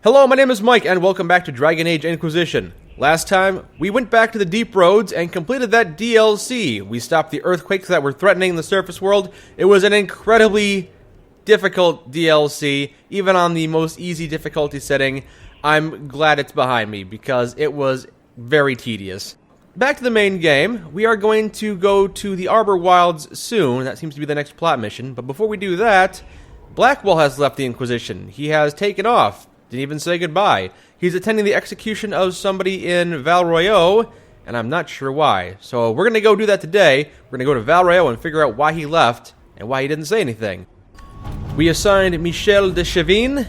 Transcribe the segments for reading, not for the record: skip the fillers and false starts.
Hello, my name is Mike, and welcome back to Dragon Age Inquisition. Last time, we went back to the Deep Roads and completed that DLC. We stopped the earthquakes that were threatening the surface world. It was an incredibly difficult DLC, even on the most easy difficulty setting. I'm glad it's behind me, because it was very tedious. Back to the main game, we are going to go to the Arbor Wilds soon. That seems to be the next plot mission. But before we do that, Blackwall has left the Inquisition. He has taken off. Didn't even say goodbye. He's attending the execution of somebody in Val Royeaux, and I'm not sure why. So we're going to go do that today. We're going to go to Val Royeaux and figure out why he left and why he didn't say anything. We assigned Michel de Chevine.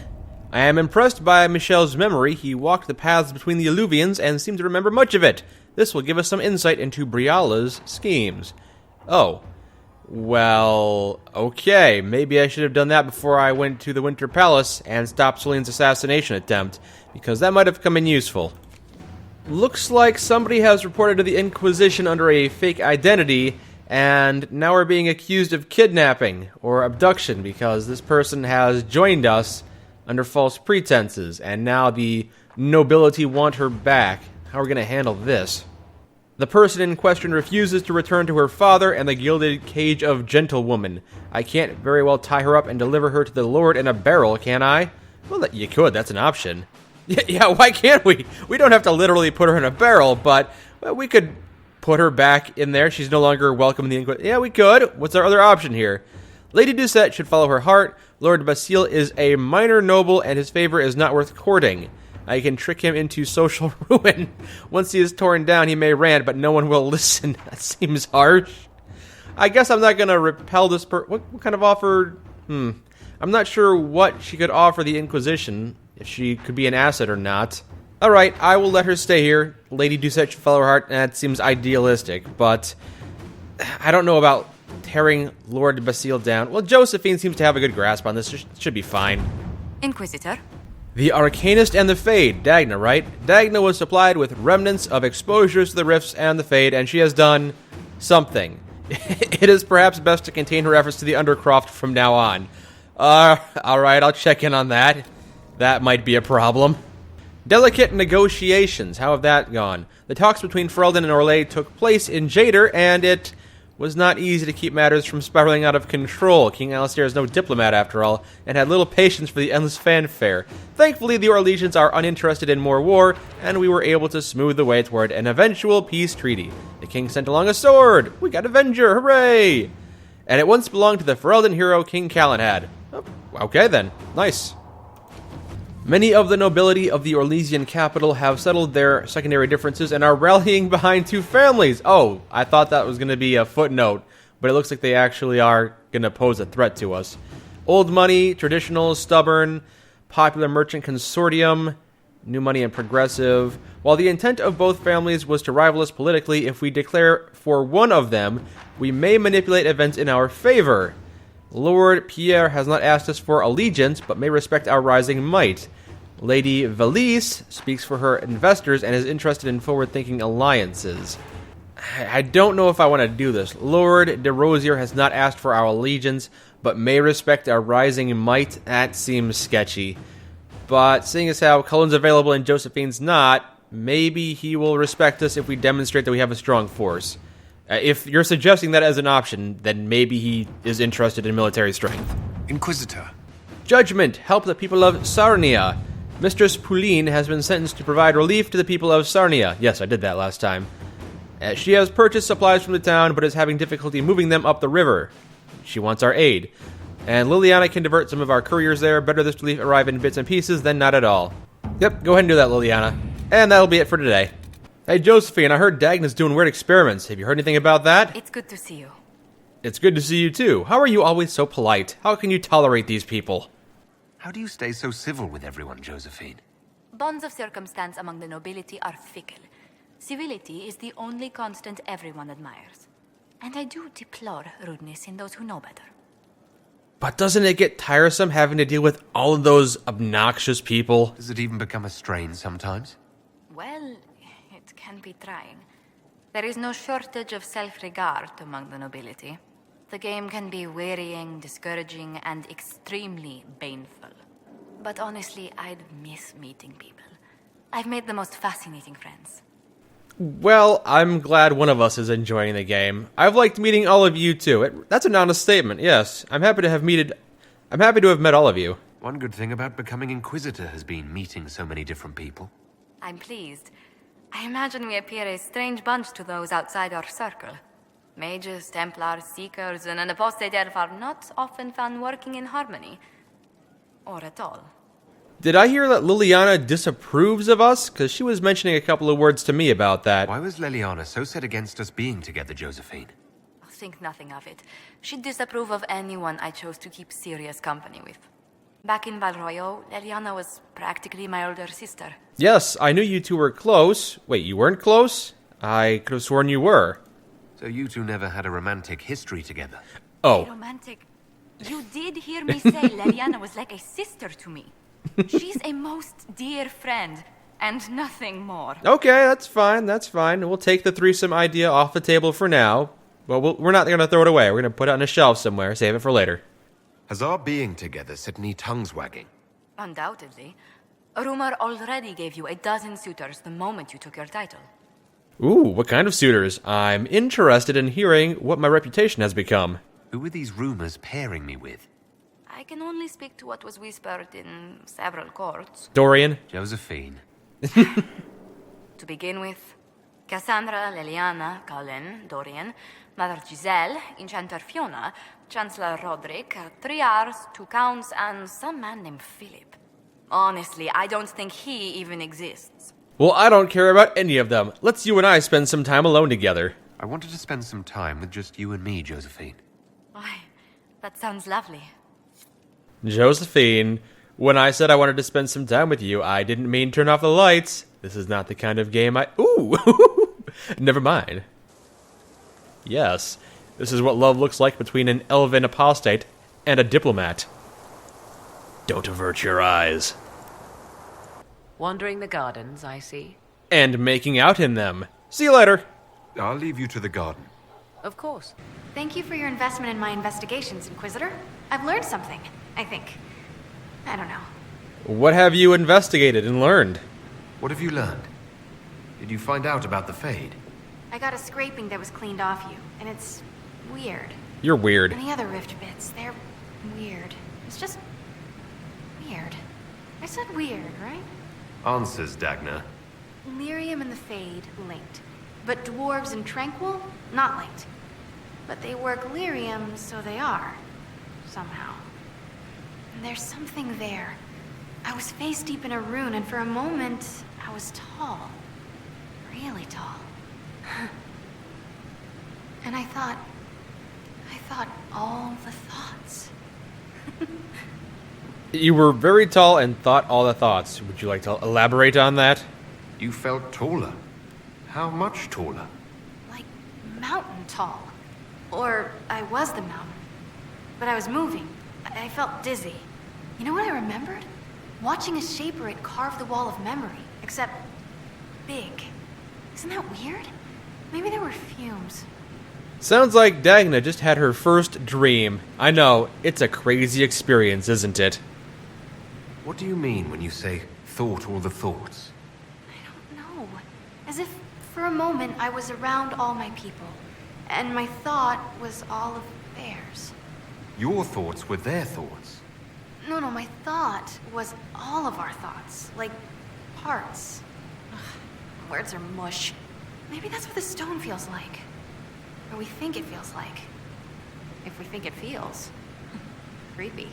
I am impressed by Michel's memory. He walked the paths between the alluvions and seemed to remember much of it. This will give us some insight into Briala's schemes. Oh. Well, okay, maybe I should have done that before I went to the Winter Palace and stopped Celine's assassination attempt, because that might have come in useful. Looks like somebody has reported to the Inquisition under a fake identity, and now we're being accused of kidnapping or abduction because this person has joined us under false pretenses, and now the nobility want her back. How are we going to handle this? The person in question refuses to return to her father and the gilded cage of gentlewoman. I can't very well tie her up and deliver her to the Lord in a barrel, can I? Well, you could. That's an option. Yeah, why can't we? We don't have to literally put her in a barrel, but we could put her back in there. She's no longer welcome in the Inquisition. Yeah, we could. What's our other option here? Lady Doucette should follow her heart. Lord Basile is a minor noble, and his favor is not worth courting. I can trick him into social ruin. Once he is torn down, he may rant, but no one will listen. That seems harsh. I guess I'm not going to repel this what kind of offer? I'm not sure what she could offer the Inquisition, if she could be an asset or not. Alright, I will let her stay here. Lady Doucette should follow her heart. That seems idealistic, but I don't know about tearing Lord Basile down. Well, Josephine seems to have a good grasp on this. Should be fine. Inquisitor? The Arcanist and the Fade, Dagna, right? Dagna was supplied with remnants of exposures to the Rifts and the Fade, and she has done something. It is perhaps best to contain her efforts to the Undercroft from now on. Alright, I'll check in on that. That might be a problem. Delicate negotiations, how have that gone? The talks between Ferelden and Orlais took place in Jader, and it was not easy to keep matters from spiraling out of control. King Alistair is no diplomat, after all, and had little patience for the endless fanfare. Thankfully, the Orlesians are uninterested in more war, and we were able to smooth the way toward an eventual peace treaty. The king sent along a sword. We got Avenger, hooray! And it once belonged to the Ferelden hero King Calenhad. Oh, okay then, nice. Many of the nobility of the Orlesian capital have settled their secondary differences and are rallying behind two families. Oh, I thought that was going to be a footnote, but it looks like they actually are going to pose a threat to us. Old money, traditional, stubborn, popular merchant consortium, new money and progressive. While the intent of both families was to rival us politically, if we declare for one of them, we may manipulate events in our favor. Lord Pierre has not asked us for allegiance, but may respect our rising might. Lady Valise speaks for her investors and is interested in forward-thinking alliances. I don't know if I want to do this. Lord de Rosier has not asked for our allegiance, but may respect our rising might. That seems sketchy. But seeing as how Cullen's available and Josephine's not, maybe he will respect us if we demonstrate that we have a strong force. If you're suggesting that as an option, then maybe he is interested in military strength. Inquisitor. Judgment. Help the people of Sarnia. Mistress Pauline has been sentenced to provide relief to the people of Sarnia. Yes, I did that last time. She has purchased supplies from the town, but is having difficulty moving them up the river. She wants our aid. And Liliana can divert some of our couriers there. Better this relief arrive in bits and pieces than not at all. Yep, go ahead and do that, Liliana. And that'll be it for today. Hey, Josephine, I heard Dagna's doing weird experiments. Have you heard anything about that? It's good to see you. It's good to see you, too. How are you always so polite? How can you tolerate these people? How do you stay so civil with everyone, Josephine? Bonds of circumstance among the nobility are fickle. Civility is the only constant everyone admires. And I do deplore rudeness in those who know better. But doesn't it get tiresome having to deal with all of those obnoxious people? Does it even become a strain sometimes? Well, it can be trying. There is no shortage of self-regard among the nobility. The game can be wearying, discouraging, and extremely baneful. but honestly, I'd miss meeting people. I've made the most fascinating friends. Well, I'm glad one of us is enjoying the game. I've liked meeting all of you too. That's an honest statement. Yes, I'm happy to have met all of you. One good thing about becoming Inquisitor has been meeting so many different people. I'm pleased. I imagine we appear a strange bunch to those outside our circle. Mages, Templars, Seekers, and an apostate elf are not often found working in harmony. Or at all. Did I hear that Liliana disapproves of us? Because she was mentioning a couple of words to me about that. Why was Leliana so set against us being together, Josephine? Think nothing of it. She'd disapprove of anyone I chose to keep serious company with. Back in Valroyo, Leliana was practically my older sister. Yes, I knew you two were close. Wait, you weren't close? I could have sworn you were. So you two never had a romantic history together? Oh. Romantic. You did hear me say Leliana was like a sister to me. She's a most dear friend, and nothing more. Okay, that's fine, that's fine. We'll take the threesome idea off the table for now. Well, we're not going to throw it away. We're going to put it on a shelf somewhere, save it for later. Has our being together set any tongues wagging? Undoubtedly. Rumor already gave you a dozen suitors the moment you took your title. Ooh, what kind of suitors? I'm interested in hearing what my reputation has become. Who are these rumors pairing me with? I can only speak to what was whispered in several courts. Dorian? Josephine. To begin with, Cassandra, Leliana, Cullen, Dorian, Mother Giselle, Enchanter Fiona, Chancellor Roderick, 3 Rs, 2 Counts, and some man named Philip. Honestly, I don't think he even exists. Well, I don't care about any of them. Let's you and I spend some time alone together. I wanted to spend some time with just you and me, Josephine. Why, that sounds lovely. Josephine, when I said I wanted to spend some time with you, I didn't mean turn off the lights. This is not the kind of game Ooh! Never mind. Yes, this is what love looks like between an elven apostate and a diplomat. Don't avert your eyes. Wandering the gardens, I see. And making out in them. See you later. I'll leave you to the garden. Of course. Thank you for your investment in my investigations, Inquisitor. I've learned something, I think. I don't know. What have you investigated and learned? What have you learned? Did you find out about the Fade? I got a scraping that was cleaned off you, and it's weird. You're weird. And the other rift bits, they're weird. It's just weird. I said weird, right? Answers, Dagna. Lyrium and the Fade linked, but dwarves and Tranquil not linked. But they work Lyrium, so they are. Somehow. And there's something there. I was face deep in a rune, and for a moment, I was tall. Really tall. And I thought all the thoughts. You were very tall and thought all the thoughts. Would you like to elaborate on that? You felt taller. How much taller? Like mountain tall. Or I was the mountain. But I was moving. I felt dizzy. You know what I remembered? Watching a shaper it carve the wall of memory, except big. Isn't that weird? Maybe there were fumes. Sounds like Dagna just had her first dream. I know, it's a crazy experience, isn't it? What do you mean when you say, thought all the thoughts? I don't know. As if for a moment I was around all my people, and my thought was all of theirs. Your thoughts were their thoughts. No, my thought was all of our thoughts, like parts. Ugh, words are mush. Maybe that's what the stone feels like. Or we think it feels like. If we think it feels. Creepy.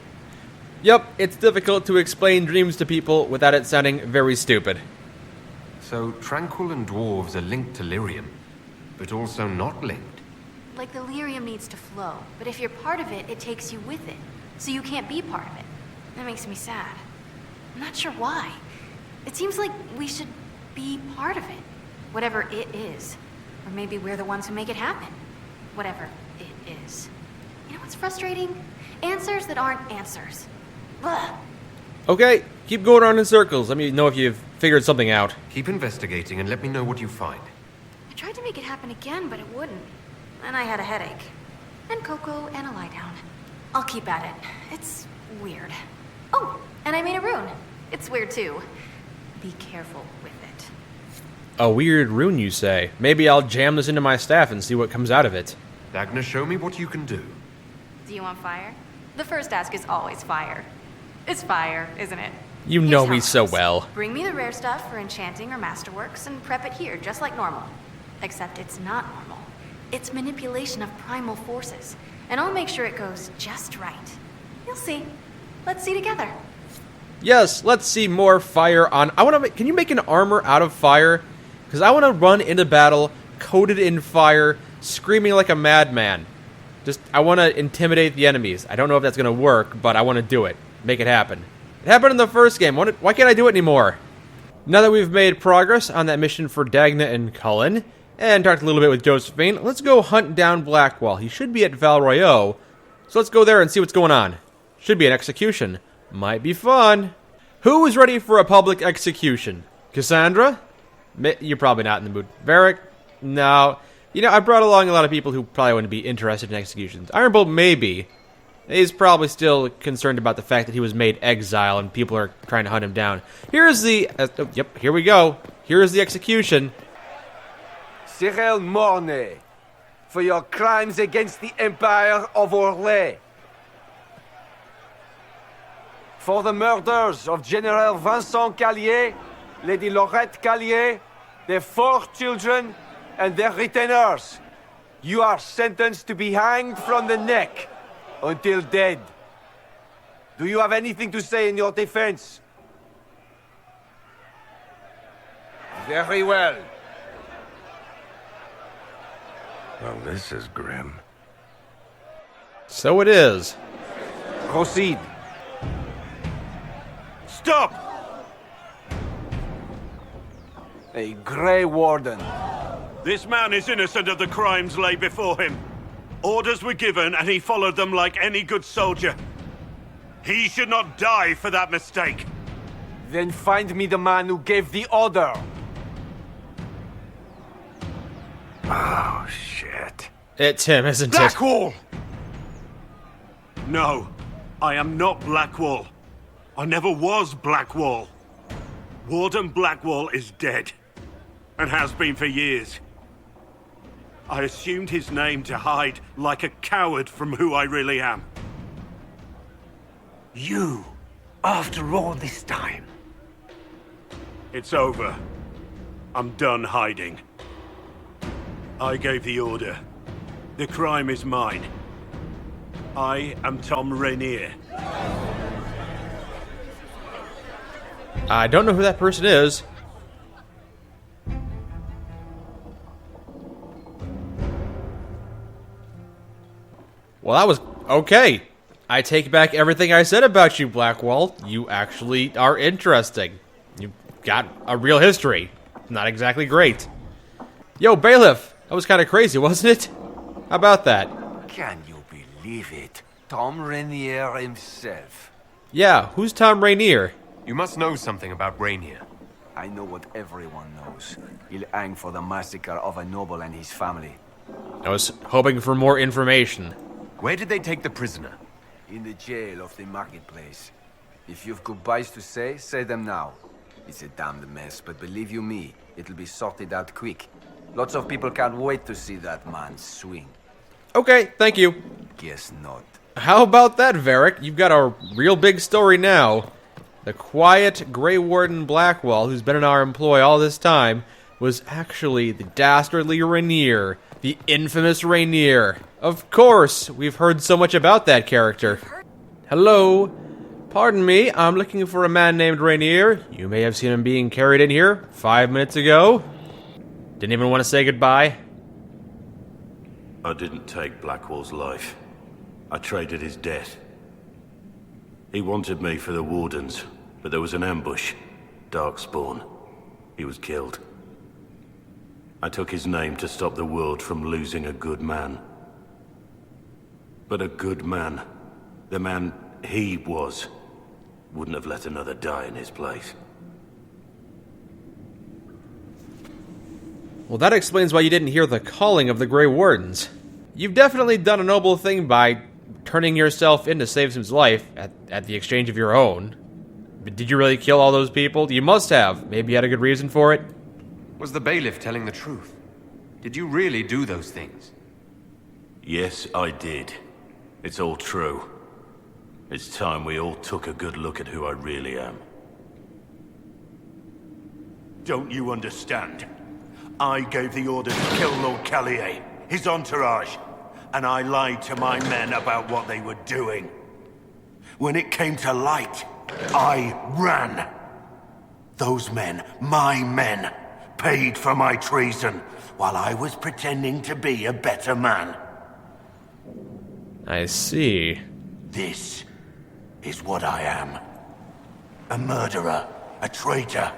Yep, it's difficult to explain dreams to people without it sounding very stupid. So Tranquil and dwarves are linked to Lyrium, but also not linked. Like the lyrium needs to flow, but if you're part of it, it takes you with it. So you can't be part of it. That makes me sad. I'm not sure why. It seems like we should be part of it. Whatever it is. Or maybe we're the ones who make it happen. Whatever it is. You know what's frustrating? Answers that aren't answers. Blah. Okay, keep going around in circles. Let me know if you've figured something out. Keep investigating and let me know what you find. I tried to make it happen again, but it wouldn't. And I had a headache. And cocoa and a lie down. I'll keep at it. It's weird. Oh, and I made a rune. It's weird too. Be careful with it. A weird rune, you say? Maybe I'll jam this into my staff and see what comes out of it. Dagna, show me what you can do. Do you want fire? The first ask is always fire. It's fire, isn't it? You Here's know how me it so goes. well. Bring me the rare stuff for enchanting or masterworks and prep it here, just like normal. Except it's not normal. It's manipulation of primal forces. And I'll make sure it goes just right. You'll see. Let's see together. Yes, let's see more fire on... Can you make an armor out of fire? Because I want to run into battle, coated in fire, screaming like a madman. I want to intimidate the enemies. I don't know if that's going to work, but I want to do it. Make it happen. It happened in the first game. Why can't I do it anymore? Now that we've made progress on that mission for Dagna and Cullen, and talked a little bit with Josephine, let's go hunt down Blackwall. He should be at Val Royeaux, so let's go there and see what's going on. Should be an execution. Might be fun. Who is ready for a public execution? Cassandra? You're probably not in the mood. Varric? No. You know, I brought along a lot of people who probably wouldn't be interested in executions. Ironbolt, maybe. He's probably still concerned about the fact that he was made exile and people are trying to hunt him down. Here's the... yep, here we go. Here's the execution. Cyril Mornay, for your crimes against the Empire of Orlais. For the murders of General Vincent Callier, Lady Laurette Callier, their 4 children, and their retainers. You are sentenced to be hanged from the neck until dead. Do you have anything to say in your defense? Very well. Well, this is grim. So it is. Proceed. Stop! A Grey Warden. This man is innocent of the crimes laid before him. Orders were given and he followed them like any good soldier. He should not die for that mistake. Then find me the man who gave the order. Oh, shit. It's him, isn't it? Blackwall! No, I am not Blackwall. I never was Blackwall. Warden Blackwall is dead, and has been for years. I assumed his name to hide like a coward from who I really am. You, after all this time. It's over. I'm done hiding. I gave the order. The crime is mine. I am Tom Rainier. I don't know who that person is. Well, that was... okay. I take back everything I said about you, Blackwall. You actually are interesting. You've got a real history. Not exactly great. Yo, Bailiff. That was kind of crazy, wasn't it? How about that? Can you believe it? Tom Rainier himself. Yeah, who's Tom Rainier? You must know something about Rainier. I know what everyone knows. He'll hang for the massacre of a noble and his family. I was hoping for more information. Where did they take the prisoner? In the jail of the marketplace. If you've goodbyes to say them now. It's a damned mess, but believe you me, it'll be sorted out quick. Lots of people can't wait to see that man swing. Okay, thank you. Guess not. How about that, Varric? You've got a real big story now. The quiet Grey Warden Blackwall, who's been in our employ all this time, was actually the dastardly Rainier, the infamous Rainier. Of course, we've heard so much about that character. Hello. Pardon me, I'm looking for a man named Rainier. You may have seen him being carried in here 5 minutes ago. Didn't even want to say goodbye. I didn't take Blackwall's life. I traded his death. He wanted me for the Wardens, but there was an ambush. Darkspawn. He was killed. I took his name to stop the world from losing a good man. But a good man, the man he was, wouldn't have let another die in his place. Well, that explains why you didn't hear the calling of the Grey Wardens. You've definitely done a noble thing by turning yourself in to save his life at the exchange of your own. But did you really kill all those people? You must have. Maybe you had a good reason for it. Was the bailiff telling the truth? Did you really do those things? Yes, I did. It's all true. It's time we all took a good look at who I really am. Don't you understand? I gave the order to kill Lord Callier, his entourage, and I lied to my men about what they were doing. When it came to light, I ran. Those men, my men, paid for my treason, while I was pretending to be a better man. I see. This is what I am. A murderer, a traitor,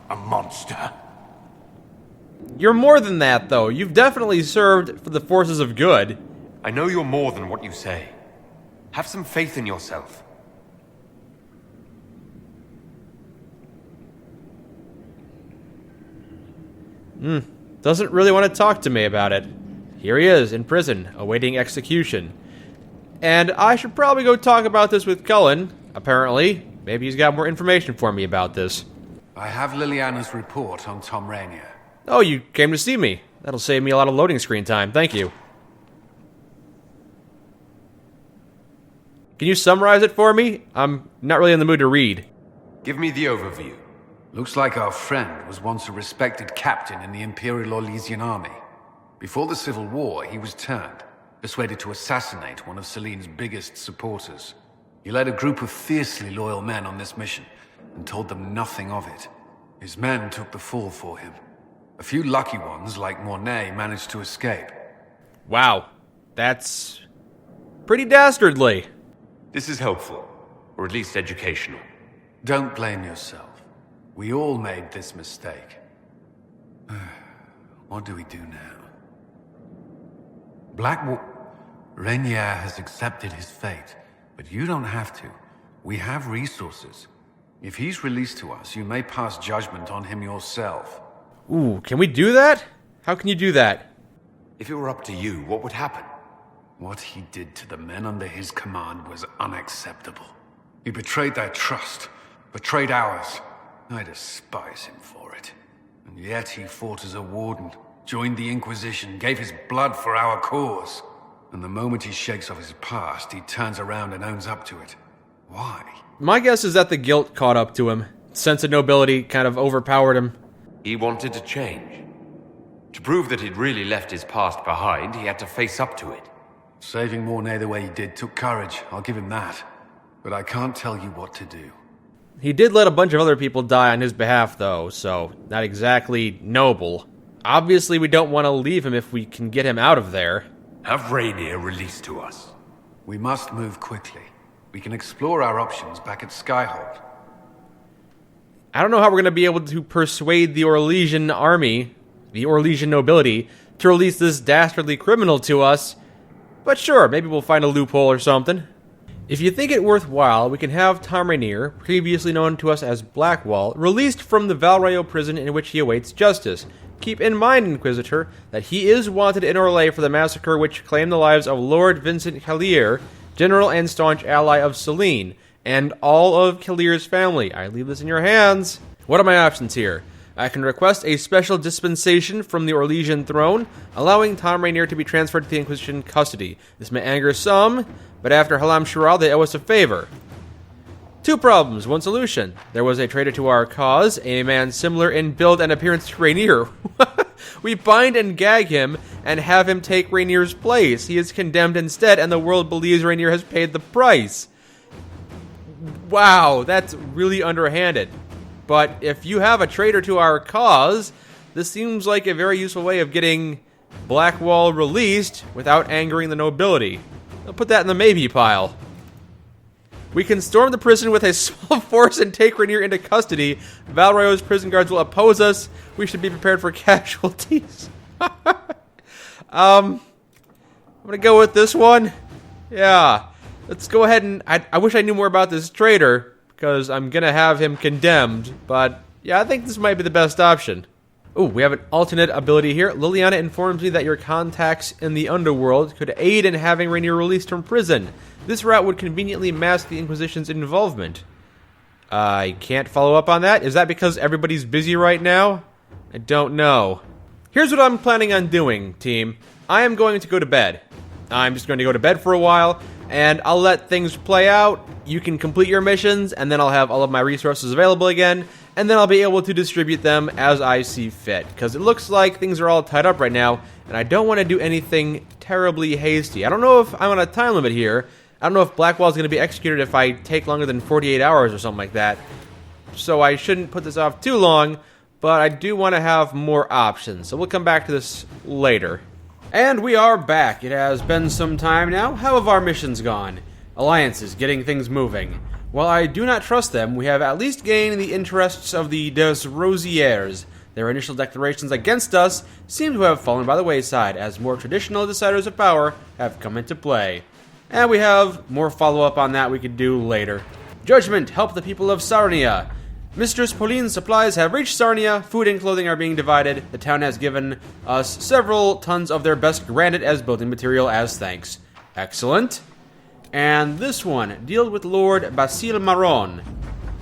a monster. You're more than that, though. You've definitely served for the forces of good. I know you're more than what you say. Have some faith in yourself. Doesn't really want to talk to me about it. Here he is, in prison, awaiting execution. And I should probably go talk about this with Cullen, apparently. Maybe he's got more information for me about this. I have Liliana's report on Tom Rainier. Oh, you came to see me. That'll save me a lot of loading screen time. Thank you. Can you summarize it for me? I'm not really in the mood to read. Give me the overview. Looks like our friend was once a respected captain in the Imperial Orlesian army. Before the Civil War, he was turned, persuaded to assassinate one of Celine's biggest supporters. He led a group of fiercely loyal men on this mission, and told them nothing of it. His men took the fall for him. A few lucky ones, like Mornay, managed to escape. Wow. That's pretty dastardly. This is helpful, or at least educational. Don't blame yourself. We all made this mistake. What do we do now? Blackwall... Rainier has accepted his fate, but you don't have to. We have resources. If he's released to us, you may pass judgment on him yourself. Ooh, can we do that? How can you do that? If it were up to you, what would happen? What he did to the men under his command was unacceptable. He betrayed their trust, betrayed ours. I despise him for it. And yet he fought as a warden, joined the Inquisition, gave his blood for our cause. And the moment he shakes off his past, he turns around and owns up to it. Why? My guess is that the guilt caught up to him. Sense of nobility kind of overpowered him. He wanted to change. To prove that he'd really left his past behind, he had to face up to it. Saving Mornay the way he did took courage, I'll give him that. But I can't tell you what to do. He did let a bunch of other people die on his behalf, though, so not exactly noble. Obviously, we don't want to leave him if we can get him out of there. Have Rainier released to us. We must move quickly. We can explore our options back at Skyhold. I don't know how we're going to be able to persuade the Orlesian army, the Orlesian nobility, to release this dastardly criminal to us, but sure, maybe we'll find a loophole or something. If you think it worthwhile, we can have Tom Rainier, previously known to us as Blackwall, released from the Valrayo prison in which he awaits justice. Keep in mind, Inquisitor, that he is wanted in Orlais for the massacre which claimed the lives of Lord Vincent Callier, general and staunch ally of Celine, and all of Callier's family. I leave this in your hands. What are my options here? I can request a special dispensation from the Orlesian throne, allowing Tom Rainier to be transferred to the Inquisition custody. This may anger some, but after Halam Shural, they owe us a favor. 2 problems, 1 solution. There was a traitor to our cause, a man similar in build and appearance to Rainier. We bind and gag him and have him take Rainier's place. He is condemned instead, and the world believes Rainier has paid the price. Wow, that's really underhanded. But if you have a traitor to our cause, this seems like a very useful way of getting Blackwall released without angering the nobility. I'll put that in the maybe pile. We can storm the prison with a small force and take Rainier into custody. Valrayo's prison guards will oppose us. We should be prepared for casualties. I'm gonna go with this one. Yeah, let's go ahead and... I wish I knew more about this traitor, because I'm gonna have him condemned, but yeah, I think this might be the best option. Oh, we have an alternate ability here. Liliana informs me that your contacts in the underworld could aid in having Rainier released from prison. This route would conveniently mask the Inquisition's involvement. I can't follow up on that. Is that because everybody's busy right now? I don't know. Here's what I'm planning on doing, team. I am going to go to bed. I'm just going to go to bed for a while, and I'll let things play out. You can complete your missions, and then I'll have all of my resources available again, and then I'll be able to distribute them as I see fit, because it looks like things are all tied up right now, and I don't want to do anything terribly hasty. I don't know if I'm on a time limit here. I don't know if Blackwall is going to be executed if I take longer than 48 hours or something like that, so I shouldn't put this off too long, but I do want to have more options, so we'll come back to this later. And we are back. It has been some time now. How have our missions gone? Alliances, getting things moving. While I do not trust them, we have at least gained the interests of the Des Rosiers. Their initial declarations against us seem to have fallen by the wayside, as more traditional deciders of power have come into play. And we have more follow-up on that we could do later. Judgment, help the people of Sarnia. Mistress Pauline's supplies have reached Sarnia. Food and clothing are being divided. The town has given us several tons of their best granite as building material as thanks. Excellent. And this one, deal with Lord Basile Maron.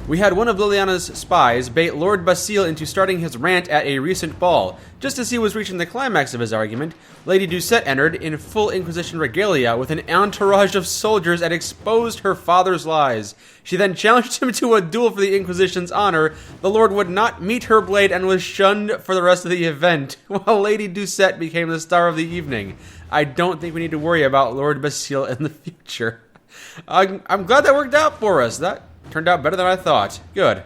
We had one of Liliana's spies bait Lord Basile into starting his rant at a recent ball. Just as he was reaching the climax of his argument, Lady Doucette entered in full Inquisition regalia with an entourage of soldiers and exposed her father's lies. She then challenged him to a duel for the Inquisition's honor. The Lord would not meet her blade and was shunned for the rest of the event, while Lady Doucette became the star of the evening. I don't think we need to worry about Lord Basile in the future. I'm glad that worked out for us. That turned out better than I thought. Good.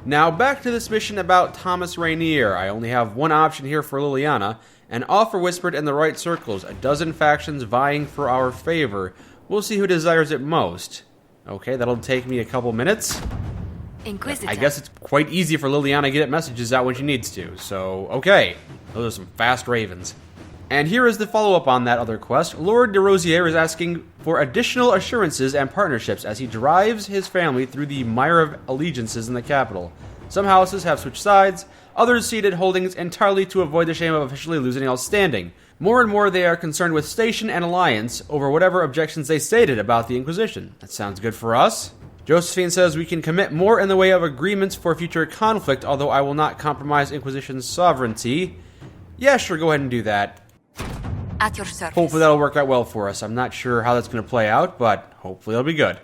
Now back to this mission about Thomas Rainier. I only have one option here for Liliana. An offer whispered in the right circles. A dozen factions vying for our favor. We'll see who desires it most. Okay, that'll take me a couple minutes. Inquisitor. I guess it's quite easy for Liliana to get messages out when she needs to. So, okay. Those are some fast ravens. And here is the follow-up on that other quest. Lord de Rosier is asking for additional assurances and partnerships as he drives his family through the mire of allegiances in the capital. Some houses have switched sides, others ceded holdings entirely to avoid the shame of officially losing all standing. More and more they are concerned with station and alliance over whatever objections they stated about the Inquisition. That sounds good for us. Josephine says we can commit more in the way of agreements for future conflict, although I will not compromise Inquisition's sovereignty. Yeah, sure, go ahead and do that. At your service. Hopefully that'll work out well for us. I'm not sure how that's going to play out, but hopefully it'll be good.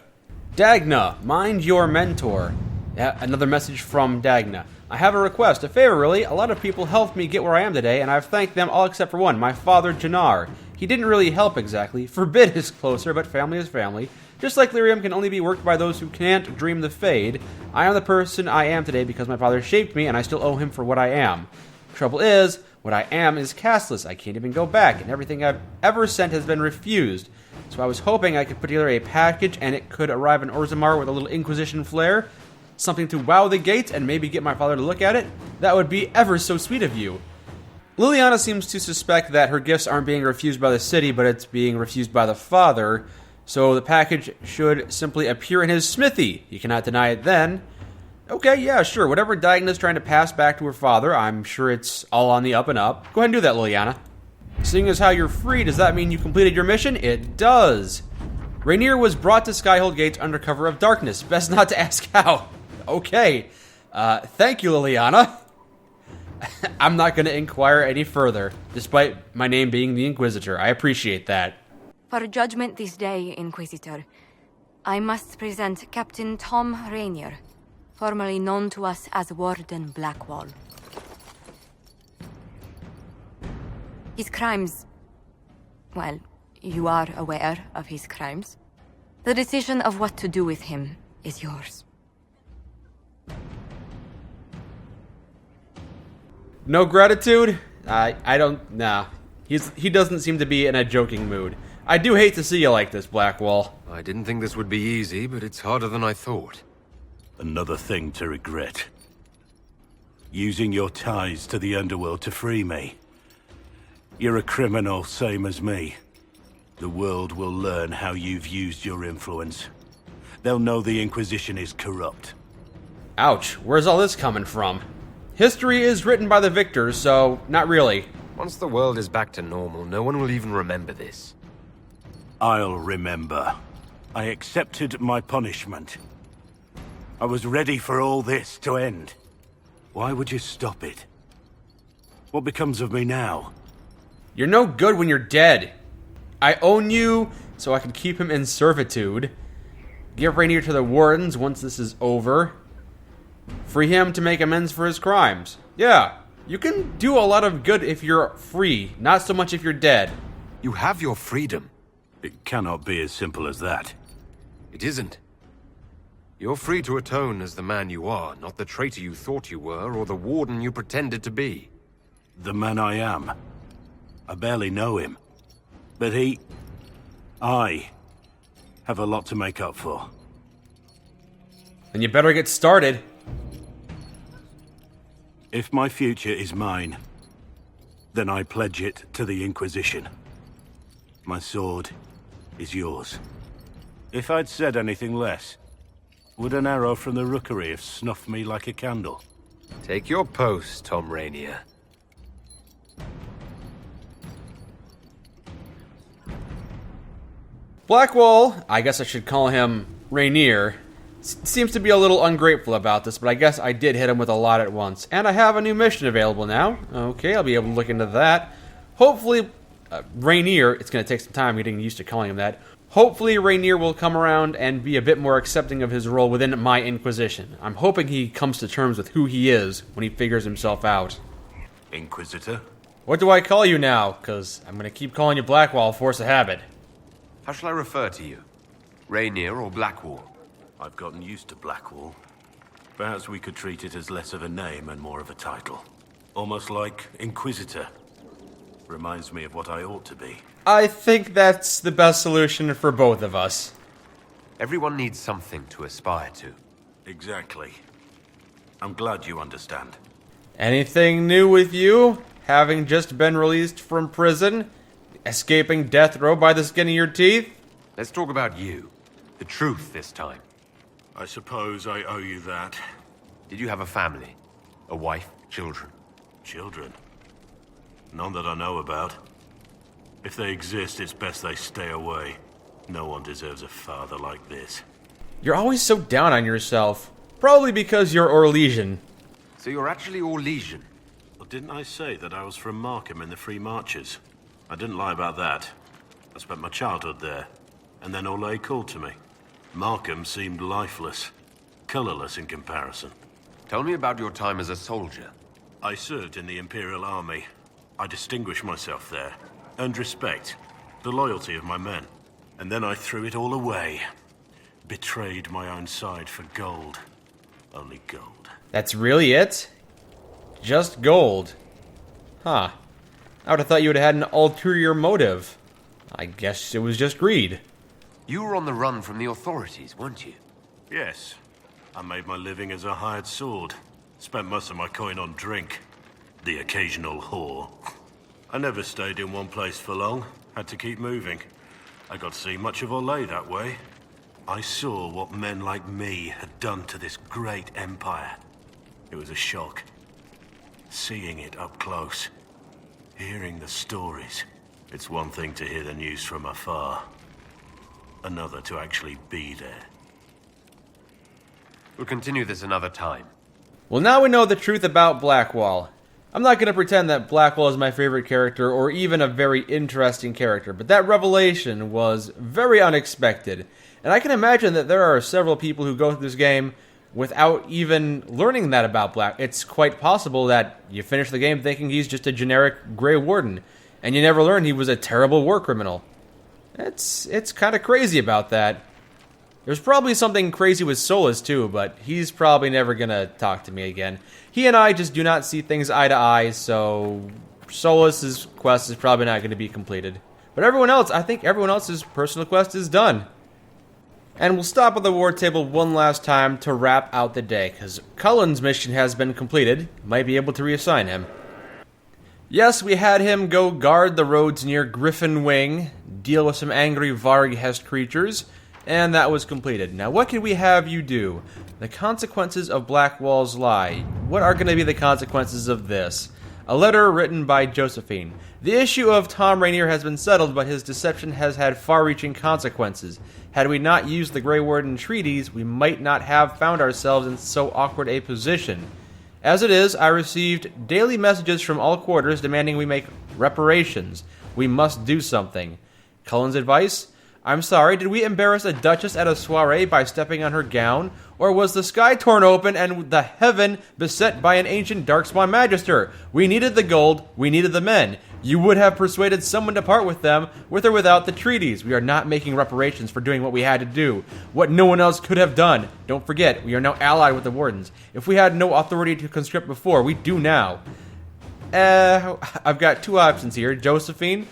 Dagna, mind your mentor. Yeah, another message from Dagna. I have a request, a favor really. A lot of people helped me get where I am today, and I've thanked them all except for one, my father Jannar. He didn't really help exactly. Forbid is closer, but family is family. Just like lyrium can only be worked by those who can't dream the fade, I am the person I am today because my father shaped me, and I still owe him for what I am. Trouble is, what I am is castless. I can't even go back, and everything I've ever sent has been refused. So I was hoping I could put together a package and it could arrive in Orzammar with a little Inquisition flair. Something to wow the gate and maybe get my father to look at it. That would be ever so sweet of you. Liliana seems to suspect that her gifts aren't being refused by the city, but it's being refused by the father. So the package should simply appear in his smithy. You cannot deny it then. Okay, yeah, sure. Whatever Dagna's trying to pass back to her father, I'm sure it's all on the up and up. Go ahead and do that, Liliana. Seeing as how you're free, does that mean you completed your mission? It does. Rainier was brought to Skyhold Gates under cover of darkness. Best not to ask how. Okay. Thank you, Liliana. I'm not going to inquire any further, despite my name being the Inquisitor. I appreciate that. For judgment this day, Inquisitor, I must present Captain Tom Rainier, formerly known to us as Warden Blackwall. His crimes... well, you are aware of his crimes. The decision of what to do with him is yours. No gratitude? I don't... nah. He doesn't seem to be in a joking mood. I do hate to see you like this, Blackwall. I didn't think this would be easy, but it's harder than I thought. Another thing to regret. Using your ties to the underworld to free me. You're a criminal, same as me. The world will learn how you've used your influence. They'll know the Inquisition is corrupt. Ouch, where's all this coming from? History is written by the victors, so not really. Once the world is back to normal, no one will even remember this. I'll remember. I accepted my punishment. I was ready for all this to end. Why would you stop it? What becomes of me now? You're no good when you're dead. I own you, so I can keep him in servitude. Give Rainier to the Wardens once this is over. Free him to make amends for his crimes. Yeah, you can do a lot of good if you're free, not so much if you're dead. You have your freedom. It cannot be as simple as that. It isn't. You're free to atone as the man you are, not the traitor you thought you were, or the warden you pretended to be. The man I am. I barely know him. But I have a lot to make up for. Then you better get started. If my future is mine, then I pledge it to the Inquisition. My sword is yours. If I'd said anything less, would an arrow from the rookery have snuffed me like a candle? Take your post, Tom Rainier. Blackwall, I guess I should call him Rainier, seems to be a little ungrateful about this, but I guess I did hit him with a lot at once. And I have a new mission available now. Okay, I'll be able to look into that. Hopefully, Rainier, it's going to take some time getting used to calling him that. Hopefully, Rainier will come around and be a bit more accepting of his role within my Inquisition. I'm hoping he comes to terms with who he is when he figures himself out. Inquisitor? What do I call you now? Because I'm going to keep calling you Blackwall, force of habit. How shall I refer to you? Rainier or Blackwall? I've gotten used to Blackwall. Perhaps we could treat it as less of a name and more of a title. Almost like Inquisitor. Reminds me of what I ought to be. I think that's the best solution for both of us. Everyone needs something to aspire to. Exactly. I'm glad you understand. Anything new with you? Having just been released from prison? Escaping death row by the skin of your teeth? Let's talk about you. The truth this time. I suppose I owe you that. Did you have a family? A wife? Children? Children? None that I know about. If they exist, it's best they stay away. No one deserves a father like this. You're always so down on yourself. Probably because you're Orlesian. So you're actually Orlesian? Well, didn't I say that I was from Markham in the Free Marches? I didn't lie about that. I spent my childhood there. And then Orlais called to me. Markham seemed lifeless, colorless in comparison. Tell me about your time as a soldier. I served in the Imperial Army. I distinguished myself there, earned respect, the loyalty of my men. And then I threw it all away. Betrayed my own side for gold. Only gold. That's really it? Just gold? Huh. I would have thought you would have had an ulterior motive. I guess it was just greed. You were on the run from the authorities, weren't you? Yes. I made my living as a hired sword. Spent most of my coin on drink. The occasional whore. I never stayed in one place for long. Had to keep moving. I got to see much of Orlais that way. I saw what men like me had done to this great empire. It was a shock. Seeing it up close. Hearing the stories. It's one thing to hear the news from afar. Another to actually be there. We'll continue this another time. Well, now we know the truth about Blackwall. I'm not going to pretend that Blackwall is my favorite character or even a very interesting character, but that revelation was very unexpected. And I can imagine that there are several people who go through this game without even learning that about Black. It's quite possible that you finish the game thinking he's just a generic Grey Warden, and you never learn he was a terrible war criminal. It's kind of crazy about that. There's probably something crazy with Solus too, but he's probably never gonna talk to me again. He and I just do not see things eye to eye, so Solus's quest is probably not going to be completed. But everyone else, I think everyone else's personal quest is done. And we'll stop at the war table one last time to wrap out the day, because Cullen's mission has been completed. Might be able to reassign him. Yes, we had him go guard the roads near Griffin Wing, deal with some angry Varghest creatures, and that was completed. Now, what can we have you do? The consequences of Blackwall's lie. what are going to be the consequences of this? A letter written by Josephine. The issue of Tom Rainier has been settled, but his deception has had far-reaching consequences. Had we not used the Grey Warden treaties, we might not have found ourselves in so awkward a position. As it is, I received daily messages from all quarters demanding we make reparations. We must do something. Cullen's advice? I'm sorry, did we embarrass a duchess at a soiree by stepping on her gown? Or was the sky torn open and the heaven beset by an ancient darkspawn magister? We needed the gold, we needed the men. You would have persuaded someone to part with them, with or without the treaties. We are not making reparations for doing what we had to do, what no one else could have done. Don't forget, we are now allied with the Wardens. If we had no authority to conscript before, we do now. I've got two options here. Josephine,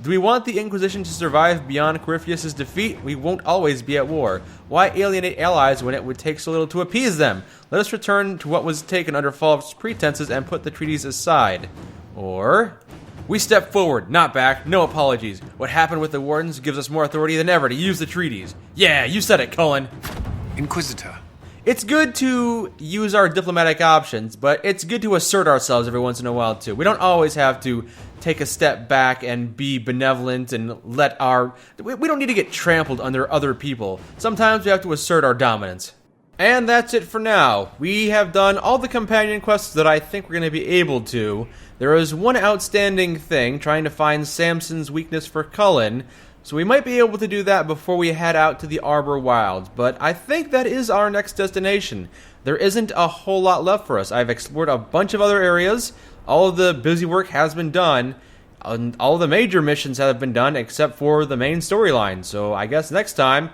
do we want the Inquisition to survive beyond Corypheus' defeat? We won't always be at war. Why alienate allies when it would take so little to appease them? Let us return to what was taken under false pretenses and put the treaties aside. Or we step forward, not back, no apologies. What happened with the Wardens gives us more authority than ever to use the treaties. Yeah, you said it, Cullen. Inquisitor. It's good to use our diplomatic options, but it's good to assert ourselves every once in a while, too. We don't always have to take a step back and be benevolent and let our... We don't need to get trampled under other people. Sometimes we have to assert our dominance. And that's it for now. We have done all the companion quests that I think we're going to be able to. There is one outstanding thing, trying to find Samson's weakness for Cullen, so we might be able to do that before we head out to the Arbor Wilds, but I think that is our next destination. There isn't a whole lot left for us. I've explored a bunch of other areas. All of the busy work has been done, and all the major missions have been done except for the main storyline, so I guess next time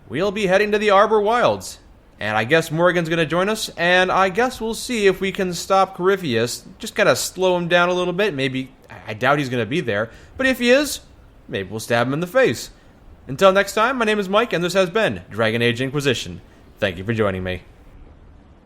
we'll be heading to the Arbor Wilds. And I guess Morrigan's going to join us, and I guess we'll see if we can stop Corypheus. Just kind of slow him down a little bit. Maybe, I doubt he's going to be there, but if he is, maybe we'll stab him in the face. Until next time, my name is Mike, and this has been Dragon Age Inquisition. Thank you for joining me.